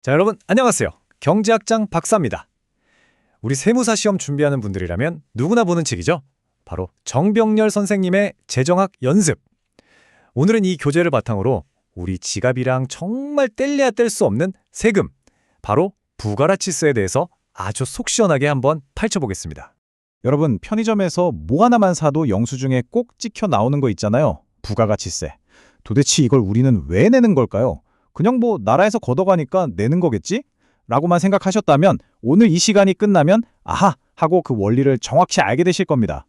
자, 여러분 안녕하세요. 경제학장 박사입니다. 우리 세무사 시험 준비하는 분들이라면 누구나 보는 책이죠. 바로 정병렬 선생님의 재정학 연습. 오늘은 이 교재를 바탕으로 우리 지갑이랑 정말 뗄래야 뗄 수 없는 세금, 바로 부가가치세에 대해서 아주 속 시원하게 한번 파헤쳐보겠습니다. 여러분, 편의점에서 뭐 하나만 사도 영수증에 꼭 찍혀 나오는 거 있잖아요. 부가가치세. 도대체 이걸 우리는 왜 내는 걸까요? 그냥 뭐 나라에서 걷어가니까 내는 거겠지? 라고만 생각하셨다면 오늘 이 시간이 끝나면 아하! 하고 그 원리를 정확히 알게 되실 겁니다.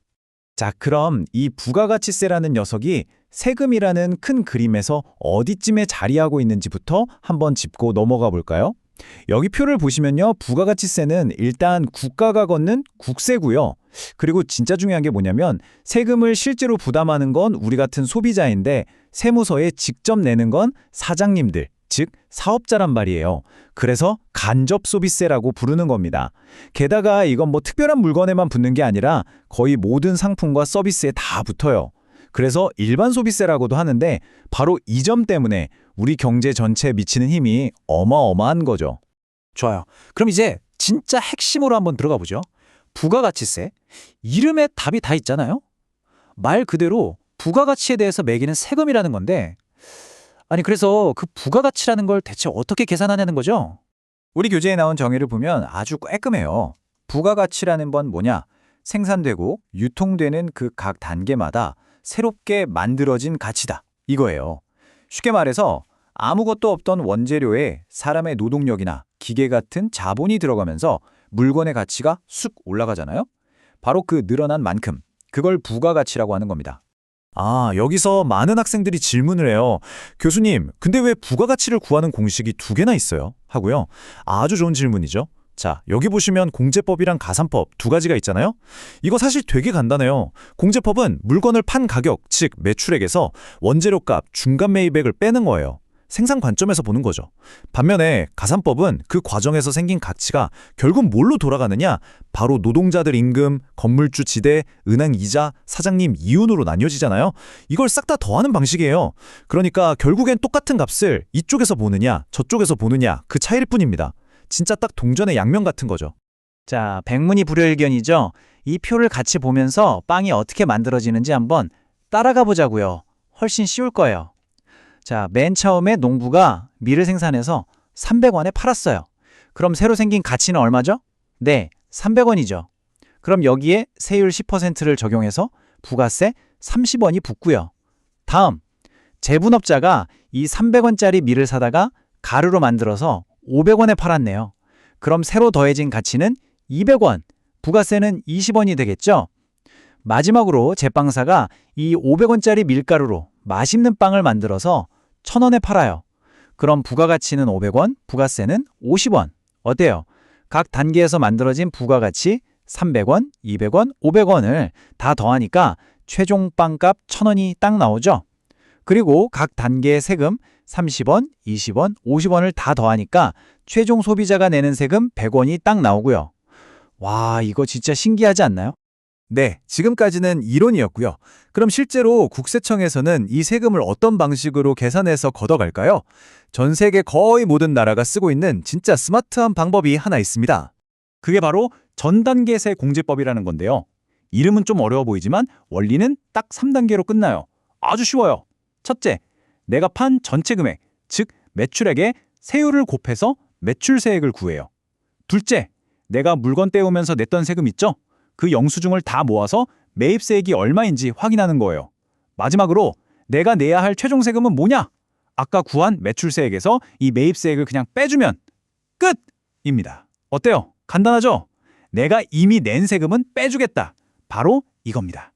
자, 그럼 이 부가가치세라는 녀석이 세금이라는 큰 그림에서 어디쯤에 자리하고 있는지부터 한번 짚고 넘어가 볼까요? 여기 표를 보시면요. 부가가치세는 일단 국가가 걷는 국세고요. 그리고 진짜 중요한 게 뭐냐면 세금을 실제로 부담하는 건 우리 같은 소비자인데 세무서에 직접 내는 건 사장님들, 즉 사업자란 말이에요. 그래서 간접소비세라고 부르는 겁니다. 게다가 이건 뭐 특별한 물건에만 붙는 게 아니라 거의 모든 상품과 서비스에 다 붙어요. 그래서 일반 소비세라고도 하는데 바로 이 점 때문에 우리 경제 전체에 미치는 힘이 어마어마한 거죠. 좋아요. 그럼 이제 진짜 핵심으로 한번 들어가 보죠. 부가가치세. 이름에 답이 다 있잖아요. 말 그대로 부가가치에 대해서 매기는 세금이라는 건데 아니 그래서 그 부가가치라는 걸 대체 어떻게 계산하냐는 거죠? 우리 교재에 나온 정의를 보면 아주 깔끔해요. 부가가치라는 건 뭐냐? 생산되고 유통되는 그 각 단계마다 새롭게 만들어진 가치다. 이거예요. 쉽게 말해서 아무것도 없던 원재료에 사람의 노동력이나 기계 같은 자본이 들어가면서 물건의 가치가 쑥 올라가잖아요. 바로 그 늘어난 만큼, 그걸 부가가치라고 하는 겁니다. 아, 여기서 많은 학생들이 질문을 해요. 교수님, 근데 왜 부가가치를 구하는 공식이 두 개나 있어요? 하고요. 아주 좋은 질문이죠. 자, 여기 보시면 공제법이랑 가산법 두 가지가 있잖아요. 이거 사실 되게 간단해요. 공제법은 물건을 판 가격, 즉 매출액에서 원재료값, 중간 매입액을 빼는 거예요. 생산 관점에서 보는 거죠. 반면에 가산법은 그 과정에서 생긴 가치가 결국 뭘로 돌아가느냐? 바로 노동자들 임금, 건물주 지대, 은행 이자, 사장님 이윤으로 나뉘어지잖아요. 이걸 싹 다 더하는 방식이에요. 그러니까 결국엔 똑같은 값을 이쪽에서 보느냐, 저쪽에서 보느냐, 그 차이일 뿐입니다. 진짜 딱 동전의 양면 같은 거죠. 자, 백문이 불여일견이죠. 이 표를 같이 보면서 빵이 어떻게 만들어지는지 한번 따라가 보자고요. 훨씬 쉬울 거예요. 자, 맨 처음에 농부가 밀을 생산해서 300원에 팔았어요. 그럼 새로 생긴 가치는 얼마죠? 네, 300원이죠. 그럼 여기에 세율 10%를 적용해서 부가세 30원이 붙고요. 다음, 재분업자가 이 300원짜리 밀을 사다가 가루로 만들어서 500원에 팔았네요. 그럼 새로 더해진 가치는 200원, 부가세는 20원이 되겠죠? 마지막으로 제빵사가 이 500원짜리 밀가루로 맛있는 빵을 만들어서 1000원에 팔아요. 그럼 부가가치는 500원, 부가세는 50원. 어때요? 각 단계에서 만들어진 부가가치 300원, 200원, 500원을 다 더하니까 최종 빵값 1000원이 딱 나오죠? 그리고 각 단계의 세금 30원, 20원, 50원을 다 더하니까 최종 소비자가 내는 세금 100원이 딱 나오고요. 와, 이거 진짜 신기하지 않나요? 네, 지금까지는 이론이었고요. 그럼 실제로 국세청에서는 이 세금을 어떤 방식으로 계산해서 걷어갈까요? 전 세계 거의 모든 나라가 쓰고 있는 진짜 스마트한 방법이 하나 있습니다. 그게 바로 전단계세 공제법이라는 건데요. 이름은 좀 어려워 보이지만 원리는 딱 3단계로 끝나요. 아주 쉬워요. 첫째, 내가 판 전체 금액, 즉 매출액에 세율을 곱해서 매출세액을 구해요. 둘째, 내가 물건 떼오면서 냈던 세금 있죠? 그 영수증을 다 모아서 매입세액이 얼마인지 확인하는 거예요. 마지막으로 내가 내야 할 최종 세금은 뭐냐? 아까 구한 매출세액에서 이 매입세액을 그냥 빼주면 끝입니다. 어때요? 간단하죠? 내가 이미 낸 세금은 빼주겠다. 바로 이겁니다.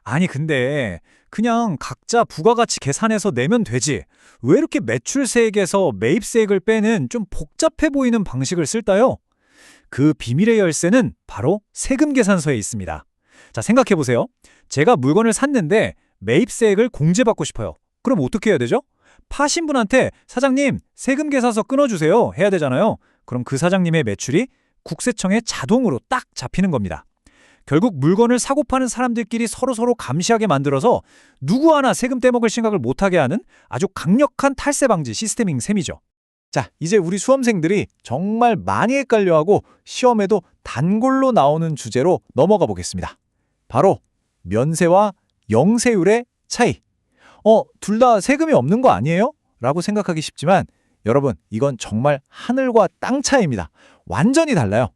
아니 근데 그냥 각자 부가가치 계산해서 내면 되지. 왜 이렇게 매출세액에서 매입세액을 빼는 좀 복잡해 보이는 방식을 쓸까요? 그 비밀의 열쇠는 바로 세금 계산서에 있습니다. 자, 생각해보세요. 제가 물건을 샀는데 매입세액을 공제받고 싶어요. 그럼 어떻게 해야 되죠? 파신 분한테 사장님 세금 계산서 끊어주세요 해야 되잖아요. 그럼 그 사장님의 매출이 국세청에 자동으로 딱 잡히는 겁니다. 결국 물건을 사고 파는 사람들끼리 서로 감시하게 만들어서 누구 하나 세금 떼먹을 생각을 못하게 하는 아주 강력한 탈세 방지 시스템인 셈이죠. 자, 이제 우리 수험생들이 정말 많이 헷갈려하고 시험에도 단골로 나오는 주제로 넘어가 보겠습니다. 바로 면세와 영세율의 차이. 둘 다 세금이 없는 거 아니에요? 라고 생각하기 쉽지만 여러분, 이건 정말 하늘과 땅 차이입니다. 완전히 달라요.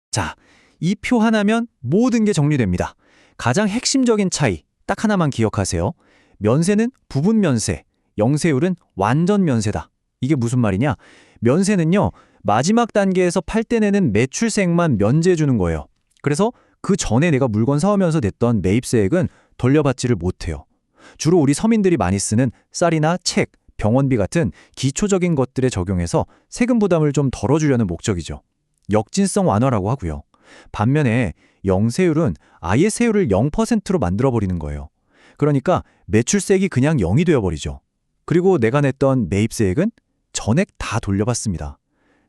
자, 이 표 하나면 모든 게 정리됩니다. 가장 핵심적인 차이 딱 하나만 기억하세요. 면세는 부분 면세, 영세율은 완전 면세다. 이게 무슨 말이냐? 면세는요, 마지막 단계에서 팔 때 내는 매출세액만 면제해 주는 거예요. 그래서 그 전에 내가 물건 사오면서 냈던 매입세액은 돌려받지를 못해요. 주로 우리 서민들이 많이 쓰는 쌀이나 책, 병원비 같은 기초적인 것들에 적용해서 세금 부담을 좀 덜어주려는 목적이죠. 역진성 완화라고 하고요. 반면에 영세율은 아예 세율을 0%로 만들어버리는 거예요. 그러니까 매출세액이 그냥 0이 되어버리죠. 그리고 내가 냈던 매입세액은 전액 다 돌려받습니다.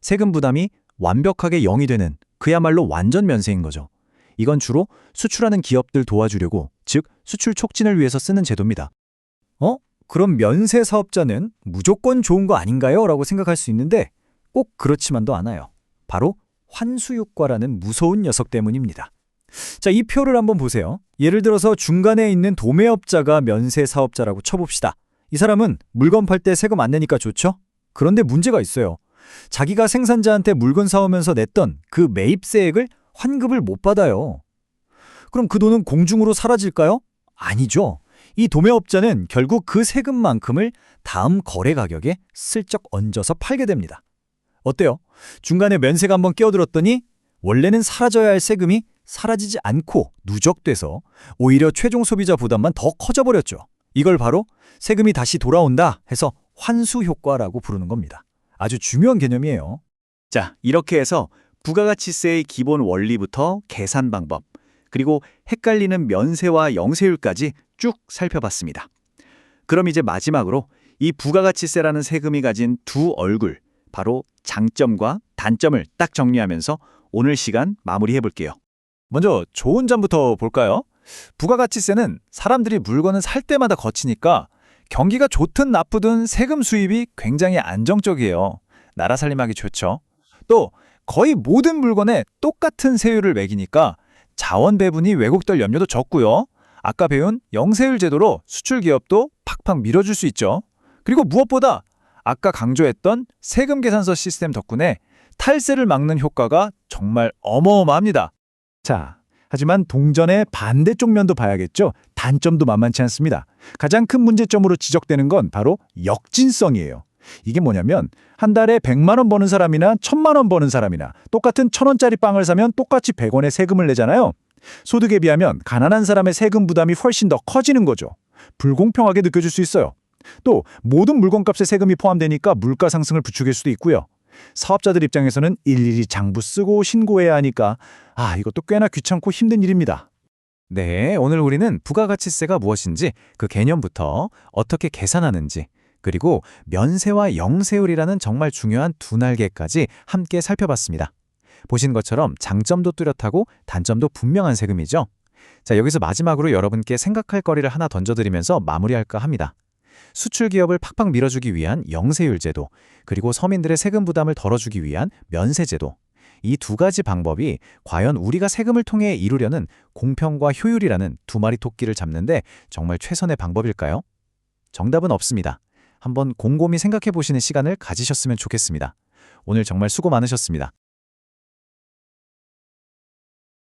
세금 부담이 완벽하게 0이 되는 그야말로 완전 면세인 거죠. 이건 주로 수출하는 기업들 도와주려고, 즉 수출 촉진을 위해서 쓰는 제도입니다. 그럼 면세 사업자는 무조건 좋은 거 아닌가요? 라고 생각할 수 있는데 꼭 그렇지만도 않아요. 바로 환수효과라는 무서운 녀석 때문입니다. 자, 이 표를 한번 보세요. 예를 들어서 중간에 있는 도매업자가 면세 사업자라고 쳐봅시다. 이 사람은 물건 팔 때 세금 안 내니까 좋죠? 그런데 문제가 있어요. 자기가 생산자한테 물건 사오면서 냈던 그 매입세액을 환급을 못 받아요. 그럼 그 돈은 공중으로 사라질까요? 아니죠. 이 도매업자는 결국 그 세금만큼을 다음 거래 가격에 슬쩍 얹어서 팔게 됩니다. 어때요? 중간에 면세가 한번 끼어들었더니 원래는 사라져야 할 세금이 사라지지 않고 누적돼서 오히려 최종 소비자 부담만 더 커져버렸죠. 이걸 바로 세금이 다시 돌아온다 해서 환수효과라고 부르는 겁니다. 아주 중요한 개념이에요. 자, 이렇게 해서 부가가치세의 기본 원리부터 계산 방법, 그리고 헷갈리는 면세와 영세율까지 쭉 살펴봤습니다. 그럼 이제 마지막으로 이 부가가치세라는 세금이 가진 두 얼굴, 바로 장점과 단점을 딱 정리하면서 오늘 시간 마무리해볼게요. 먼저 좋은 점부터 볼까요? 부가가치세는 사람들이 물건을 살 때마다 거치니까 경기가 좋든 나쁘든 세금 수입이 굉장히 안정적이에요. 나라 살림하기 좋죠. 또 거의 모든 물건에 똑같은 세율을 매기니까 자원 배분이 왜곡될 염려도 적고요. 아까 배운 영세율 제도로 수출 기업도 팍팍 밀어줄 수 있죠. 그리고 무엇보다 아까 강조했던 세금 계산서 시스템 덕분에 탈세를 막는 효과가 정말 어마어마합니다. 자, 하지만 동전의 반대쪽 면도 봐야겠죠. 단점도 만만치 않습니다. 가장 큰 문제점으로 지적되는 건 바로 역진성이에요. 이게 뭐냐면 한 달에 100만 원 버는 사람이나 1000만 원 버는 사람이나 똑같은 1000원짜리 빵을 사면 똑같이 100원의 세금을 내잖아요. 소득에 비하면 가난한 사람의 세금 부담이 훨씬 더 커지는 거죠. 불공평하게 느껴질 수 있어요. 또 모든 물건값에 세금이 포함되니까 물가 상승을 부추길 수도 있고요. 사업자들 입장에서는 일일이 장부 쓰고 신고해야 하니까 이것도 꽤나 귀찮고 힘든 일입니다. 네, 오늘 우리는 부가가치세가 무엇인지, 그 개념부터 어떻게 계산하는지, 그리고 면세와 영세율이라는 정말 중요한 두 날개까지 함께 살펴봤습니다. 보신 것처럼 장점도 뚜렷하고 단점도 분명한 세금이죠. 자, 여기서 마지막으로 여러분께 생각할 거리를 하나 던져드리면서 마무리할까 합니다. 수출 기업을 팍팍 밀어주기 위한 영세율 제도, 그리고 서민들의 세금 부담을 덜어주기 위한 면세 제도. 이 두 가지 방법이 과연 우리가 세금을 통해 이루려는 공평과 효율이라는 두 마리 토끼를 잡는데 정말 최선의 방법일까요? 정답은 없습니다. 한번 곰곰이 생각해 보시는 시간을 가지셨으면 좋겠습니다. 오늘 정말 수고 많으셨습니다.